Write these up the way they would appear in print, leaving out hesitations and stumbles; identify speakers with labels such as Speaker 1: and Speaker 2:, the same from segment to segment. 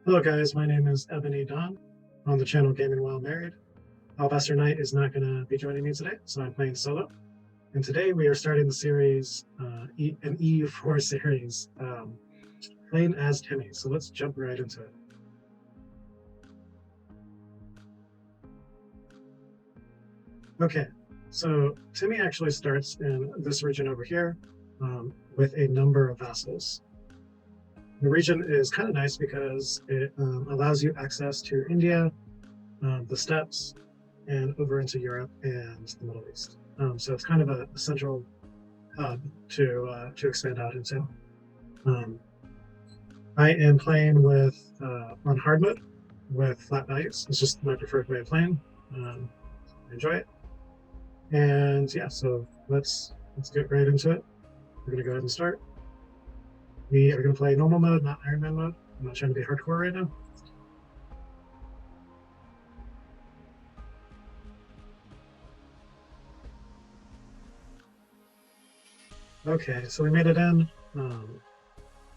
Speaker 1: Hello guys, my name is Ebony Dawn on the channel Gaming While Married. Alvaster Knight is not going to be joining me today, so I'm playing solo. And today we are starting the series, an EU4 series, playing as Timmy. So let's jump right into it. Okay, so Timmy actually starts in this region over here with a number of vassals. The region is kind of nice because it allows you access to India, the steppes, and over into Europe and the Middle East. So it's kind of a central hub to expand out into. I am playing with on hard mode with flat values. It's just my preferred way of playing. Enjoy it. And yeah, so let's get right into it. We're gonna go ahead and start. We are gonna play normal mode, not Iron Man mode. I'm not trying to be hardcore right now. Okay, so we made it in.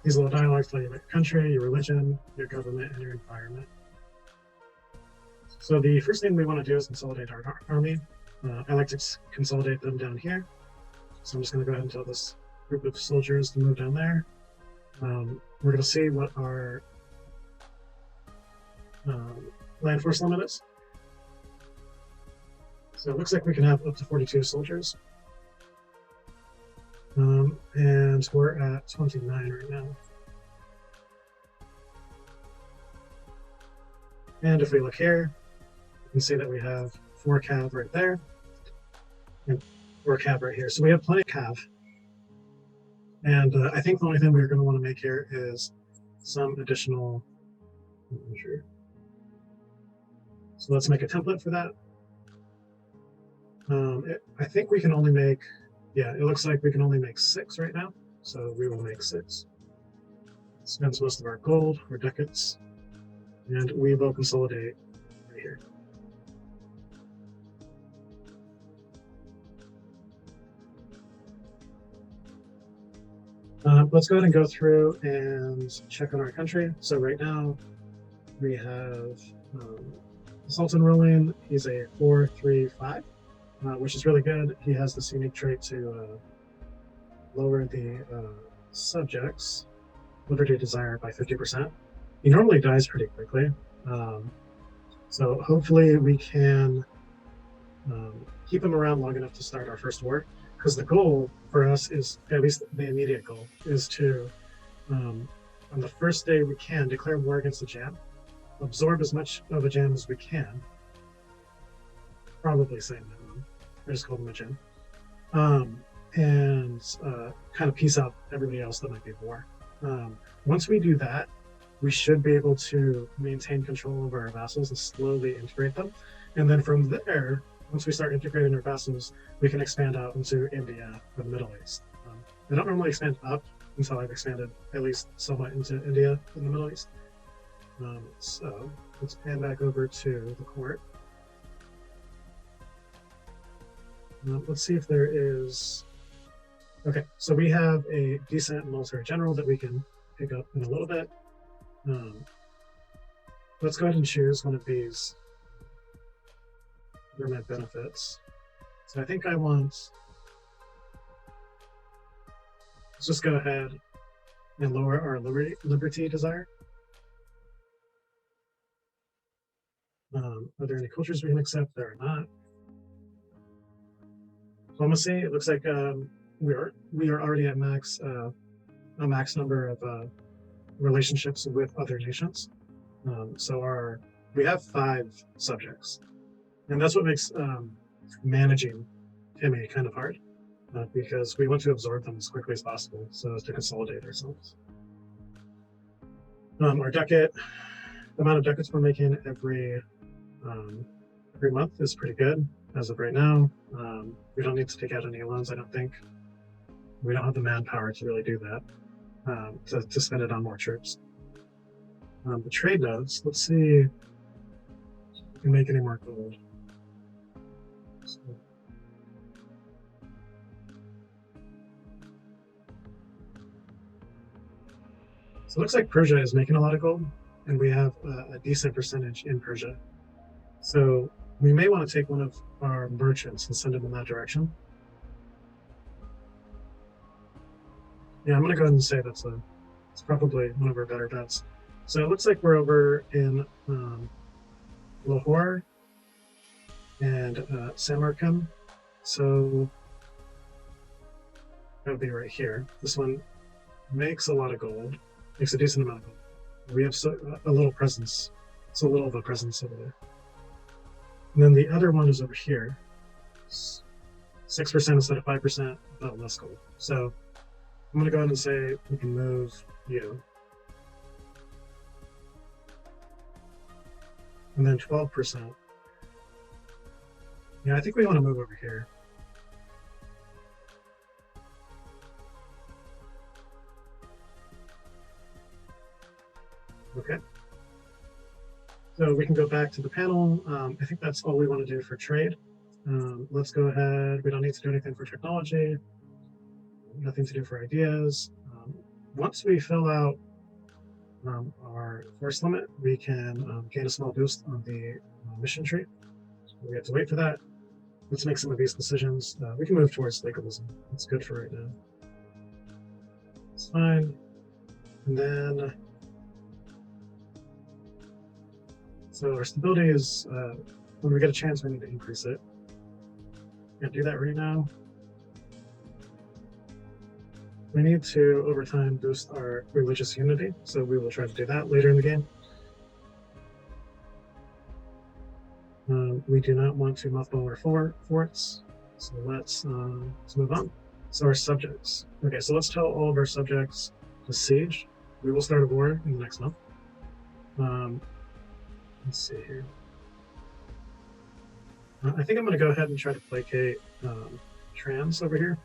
Speaker 1: These little dialogues tell you about your country, your religion, your government, and your environment. So the first thing we want to do is consolidate our army. I like to consolidate them down here. So I'm just going to go ahead and tell this group of soldiers to move down there. We're going to see what our land force limit is. So it looks like we can have up to 42 soldiers. And we're at 29 right now. And if we look here, you can see that we have 4 cav right there and 4 cav right here. So we have plenty of cav. And I think the only thing we're going to want to make here is some additional. So let's make a template for that. I think we can only make, yeah, it looks like we can only make 6 right now. So we will make 6. Spends most of our gold, our ducats, and we will consolidate right here. Let's go ahead and go through and check on our country. So right now we have Sultan ruling. He's a 4-3-5, which is really good. He has this unique trait to lower the subjects' liberty desire by 50%. He normally dies pretty quickly. So hopefully we can keep him around long enough to start our first war. Because the goal for us is, at least the immediate goal, is to, on the first day we can, declare war against the jam, absorb as much of a jam as we can, probably say minimum, I just call them a jam, and kind of piece out everybody else that might be at war. Once we do that, we should be able to maintain control over our vassals and slowly integrate them. And then from there, once we start integrating our vassals, we can expand out into India or the Middle East. I don't normally expand up until I've expanded at least somewhat into India and the Middle East. So let's pan back over to the court. Let's see if there is. Okay, so we have a decent military general that we can pick up in a little bit. Let's go ahead and choose one of these government benefits. So I think I want, let's just go ahead and lower our liberty desire. Are there any cultures we can accept? There are not. Diplomacy, it looks like we are already at max a max number of relationships with other nations. So we have 5 subjects. And that's what makes managing Timmy kind of hard, because we want to absorb them as quickly as possible so as to consolidate ourselves. Our ducat, the amount of ducats we're making every month is pretty good as of right now. We don't need to take out any loans, I don't think. We don't have the manpower to really do that, to spend it on more troops. The trade notes, let's see if we can make any more gold. So it looks like Persia is making a lot of gold. and we have a decent percentage in Persia. So we may want to take one of our merchants and send him in that direction. Yeah, I'm going to go ahead and say it's probably one of our better bets. So it looks like we're over in Lahore and Samarkand. So that would be right here. This one makes a lot of gold, makes a decent amount of gold. We have a little presence, so a little of a presence over there. And then the other one is over here, 6% instead of 5%, but less gold. So I'm going to go ahead and say we can move you. And then 12%. Yeah, I think we want to move over here. Okay. So we can go back to the panel. I think that's all we want to do for trade. Let's go ahead. We don't need to do anything for technology. Nothing to do for ideas. Once we fill out our force limit, we can gain a small boost on the mission tree. We have to wait for that. Let's make some of these decisions. We can move towards legalism. That's good for right now. It's fine. And then, so our stability is, when we get a chance, we need to increase it. Can't do that right now. We need to, over time, boost our religious unity, so we will try to do that later in the game. We do not want to mothball our forts, so let's move on. So our subjects. Okay, so let's tell all of our subjects to siege. We will start a war in the next month. Let's see here. I think I'm going to go ahead and try to placate trans over here.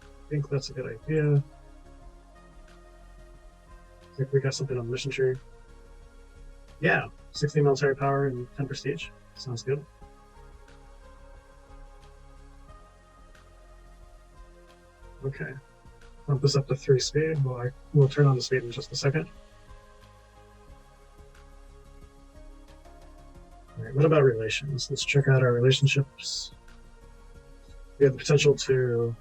Speaker 1: I think that's a good idea. I think we got something on the mission tree. Yeah, 60 military power and 10 prestige. Sounds good. Okay. Bump this up to 3 speed. We'll turn on the speed in just a second. All right, what about relations? Let's check out our relationships. We have the potential to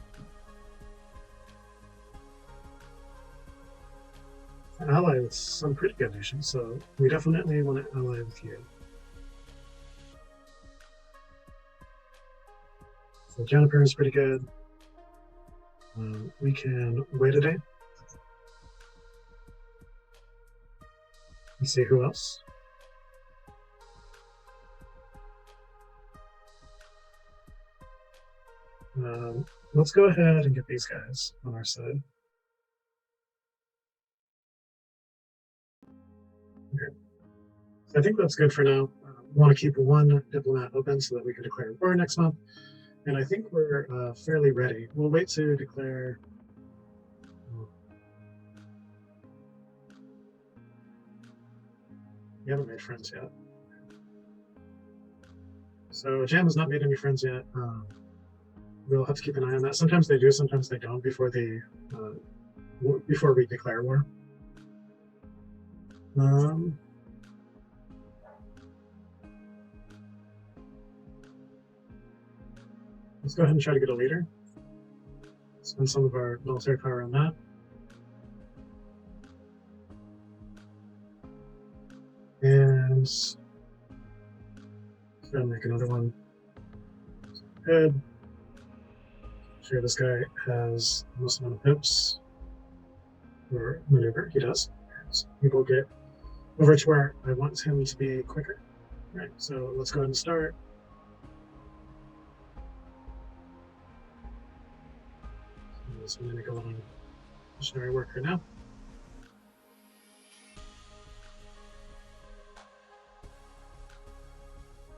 Speaker 1: ally with some pretty good nations, so we definitely want to ally with you. So Juniper is pretty good. We can wait a day. Let's see who else. Let's go ahead and get these guys on our side. Okay. I think that's good for now. We want to keep one diplomat open so that we can declare war next month. And I think we're fairly ready. We'll wait to declare. We haven't made friends yet. So Jam has not made any friends yet. We'll have to keep an eye on that. Sometimes they do, sometimes they don't before we declare war. Let's go ahead and try to get a leader. Spend some of our military power on that. And let's go ahead and make another one. Good. Sure, this guy has the most amount of pips for maneuver. He does. So he will get over to where I want him to be quicker. All right, so let's go ahead and start. So I'm going to go on missionary worker now.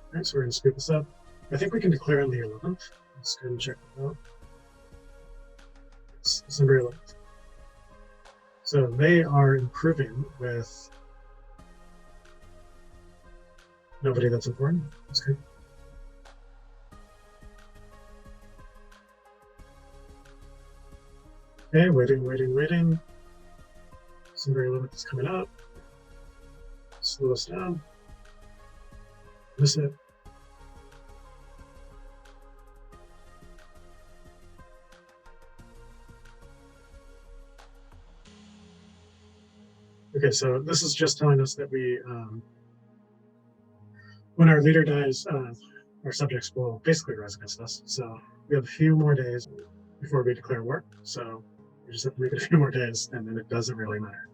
Speaker 1: All right, so we're going to scoop this up. I think we can declare on the 11th. Let's go and check it out. It's December 11th. So they are improving with nobody that's important. That's good. Okay, waiting. December 11th is coming up. slow us down. Miss it. Okay, so this is just telling us that we, when our leader dies, our subjects will basically rise against us. So we have a few more days before we declare war. So we just have to make it a few more days, and then it doesn't really matter.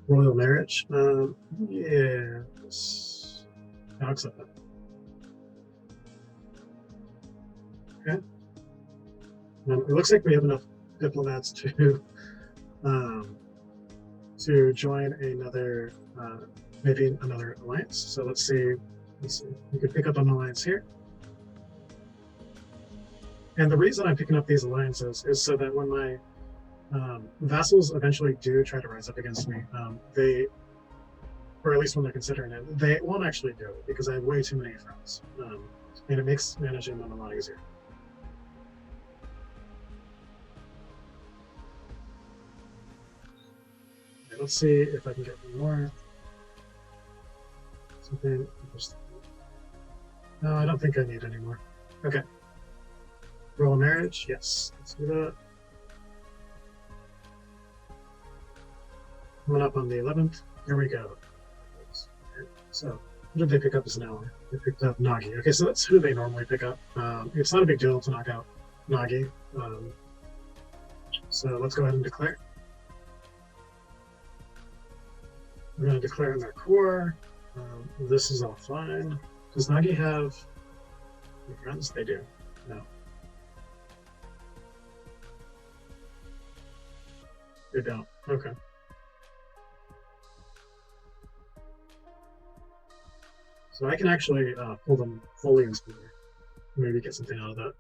Speaker 1: Royal marriage? Yes. I'll accept that. Okay. It looks like we have enough diplomats to join another, maybe another alliance. So let's see. We could pick up an alliance here. And the reason I'm picking up these alliances is so that when my vassals eventually do try to rise up against me, they, or at least when they're considering it, they won't actually do it because I have way too many friends. And it makes managing them a lot easier. Okay, let's see if I can get more. Something. No, I don't think I need any more. Okay. Royal marriage? Yes. Let's do that. Coming up on the 11th. Here we go. Okay, so, who did they pick up as an ally? They picked up Nagi. Okay, so that's who they normally pick up. It's not a big deal to knock out Nagi. So let's go ahead and declare. We're going to declare in their core. This is all fine. Does Nagi have any friends? They do. No. They don't. Okay. So I can actually pull them fully into the war. Maybe get something out of that.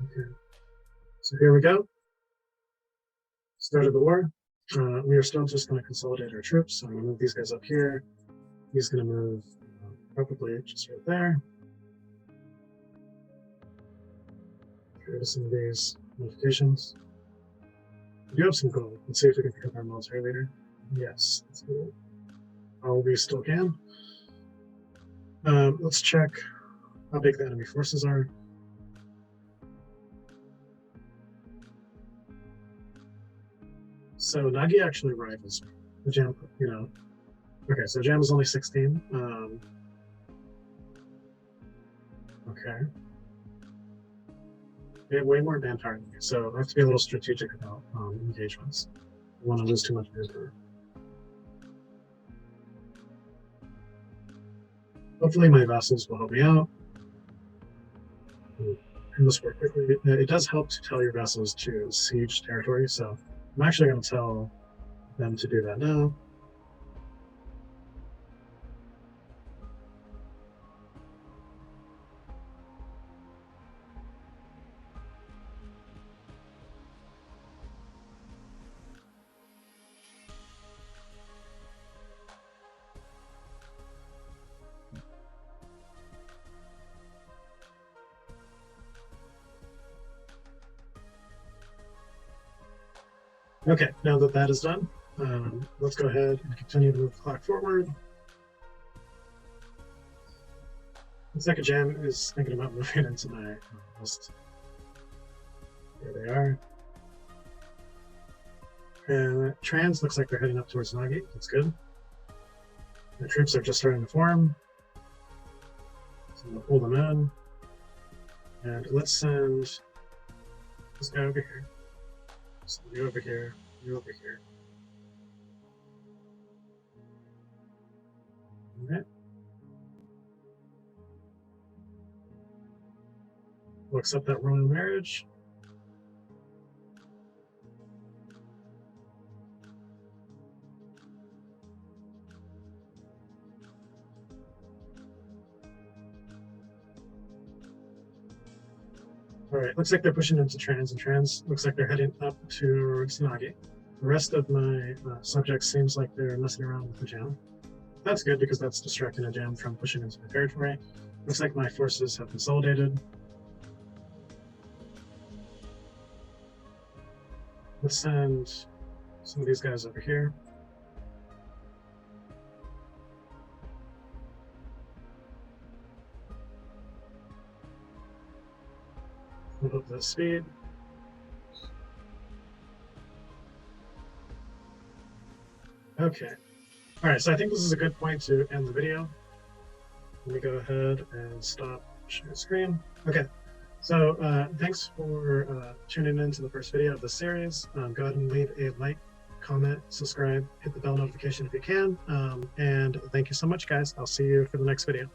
Speaker 1: Okay. So here we go. Start of the war. We are still just going to consolidate our troops. So I'm going to move these guys up here. He's going to move probably just right there. Get rid of some of these modifications. We do have some gold. Let's see if we can pick up our military leader. Yes, that's good. Oh, we still can. Let's check how big the enemy forces are. So Nagi actually rivals me. The Jam, you know. Okay, so Jam is only 16. Okay. They have way more manpower than me, so I have to be a little strategic about engagements. I don't want to lose too much manpower. Hopefully my vassals will help me out. And this work quickly. It does help to tell your vassals to siege territory, so I'm actually going to tell them to do that now. Okay, now that that is done, let's go ahead and continue to move the clock forward. Looks like a Jam is thinking about moving into my list. There they are. And Trans looks like they're heading up towards Nagi. That's good. The troops are just starting to form. So I'm going to pull them in. And let's send this guy over here. So you over here, you over here. Okay. We'll accept that royal marriage. All right, looks like they're pushing into Trans, and Trans looks like they're heading up towards Nagi. The rest of my subjects seems like they're messing around with the Jam. That's good because that's distracting a Jam from pushing into the territory. Looks like my forces have consolidated. Let's send some of these guys over here. Move up the speed. Okay. All right, so I think this is a good point to end the video. Let me go ahead and stop sharing screen. Okay, so thanks for tuning in to the first video of the series. Go ahead and leave a like, comment, subscribe, hit the bell notification if you can. And thank you so much, guys. I'll see you for the next video.